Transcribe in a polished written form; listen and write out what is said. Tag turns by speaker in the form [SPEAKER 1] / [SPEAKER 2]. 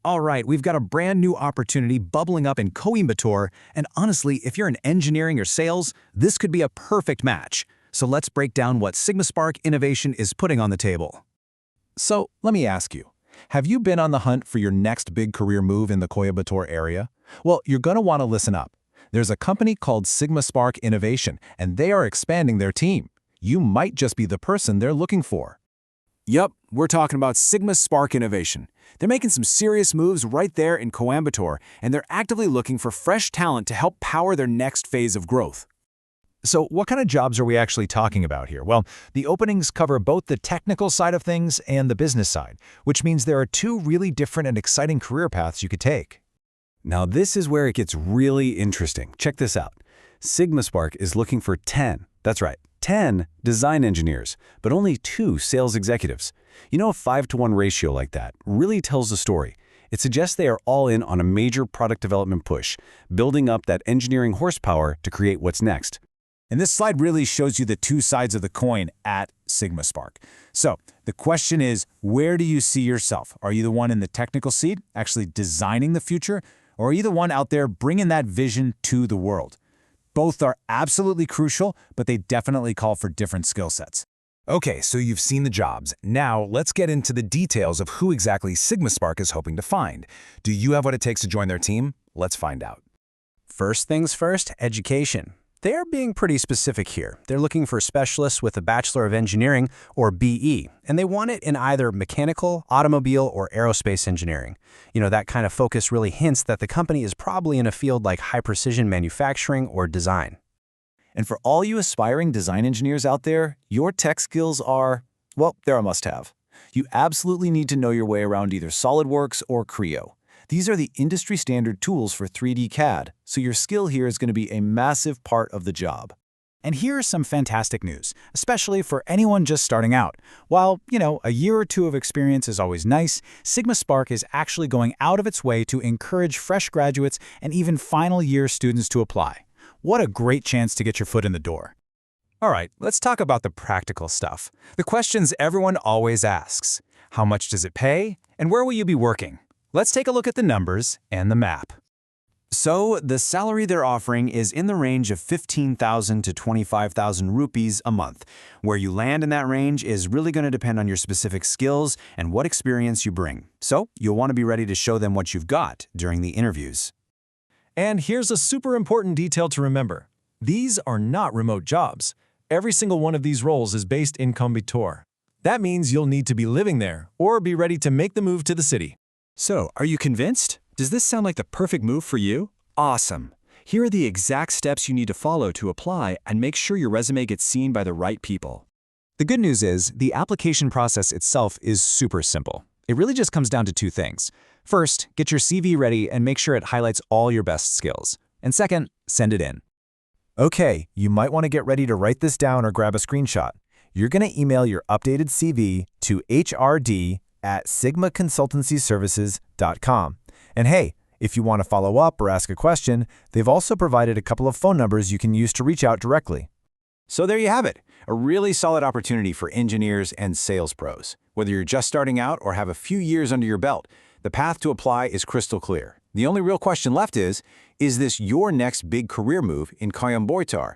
[SPEAKER 1] All right, we've got a brand new opportunity bubbling up in Coimbatore, and honestly, if you're in engineering or sales, this could be a perfect match. So let's break down what SigmaSpark Innovation is putting on the table.
[SPEAKER 2] So, let me ask you, have you been on the hunt for your next big career move in the Coimbatore area? Well, you're going to want to listen up. There's a company called SigmaSpark Innovation, and they are expanding their team. You might just be the person they're looking for.
[SPEAKER 3] Yup, we're talking about SigmaSpark Innovation. They're making some serious moves right there in Coimbatore, and they're actively looking for fresh talent to help power their next phase of growth.
[SPEAKER 1] So what kind of jobs are we actually talking about here? Well, the openings cover both the technical side of things and the business side, which means there are two really different and exciting career paths you could take.
[SPEAKER 3] Now this is where it gets really interesting. Check this out. SigmaSpark is looking for 10, that's right, 10 design engineers, but only 2 sales executives. You know, a 5-to-1 ratio like that really tells the story. It suggests they are all in on a major product development push, building up that engineering horsepower to create what's next.
[SPEAKER 4] And this slide really shows you the two sides of the coin at SigmaSpark. So the question is, where do you see yourself? Are you the one in the technical seat, actually designing the future, or are you the one out there bringing that vision to the world? Both are absolutely crucial, but they definitely call for different skill sets.
[SPEAKER 2] Okay, so you've seen the jobs. Now, let's get into the details of who exactly SigmaSpark is hoping to find. Do you have what it takes to join their team? Let's find out.
[SPEAKER 5] First things first, education. They're being pretty specific here. They're looking for specialists with a Bachelor of Engineering, or BE, and they want it in either mechanical, automobile, or aerospace engineering. You know, that kind of focus really hints that the company is probably in a field like high-precision manufacturing or design.
[SPEAKER 6] And for all you aspiring design engineers out there, your tech skills are, well, they're a must-have. You absolutely need to know your way around either SolidWorks or Creo. These are the industry-standard tools for 3D CAD, so your skill here is going to be a massive part of the job.
[SPEAKER 4] And here's some fantastic news, especially for anyone just starting out. While, a year or two of experience is always nice, SigmaSpark is actually going out of its way to encourage fresh graduates and even final-year students to apply. What a great chance to get your foot in the door.
[SPEAKER 1] All right, let's talk about the practical stuff. The questions everyone always asks. How much does it pay? And where will you be working? Let's take a look at the numbers and the map.
[SPEAKER 3] So the salary they're offering is in the range of 15,000 to 25,000 rupees a month. Where you land in that range is really going to depend on your specific skills and what experience you bring. So you'll want to be ready to show them what you've got during the interviews.
[SPEAKER 7] And here's a super important detail to remember. These are not remote jobs. Every single one of these roles is based in Coimbatore. That means you'll need to be living there or be ready to make the move to the city.
[SPEAKER 3] So, are you convinced? Does this sound like the perfect move for you? Awesome! Here are the exact steps you need to follow to apply and make sure your resume gets seen by the right people.
[SPEAKER 1] The good news is, the application process itself is super simple. It really just comes down to 2 things. First, get your CV ready and make sure it highlights all your best skills. And second, send it in.
[SPEAKER 2] Okay, you might want to get ready to write this down or grab a screenshot. You're going to email your updated CV to hrd@sigmaconsultancyservices.com. And hey, if you want to follow up or ask a question, they've also provided a couple of phone numbers you can use to reach out directly.
[SPEAKER 4] So there you have it, a really solid opportunity for engineers and sales pros. Whether you're just starting out or have a few years under your belt, the path to apply is crystal clear. The only real question left is this your next big career move in Coimbatore?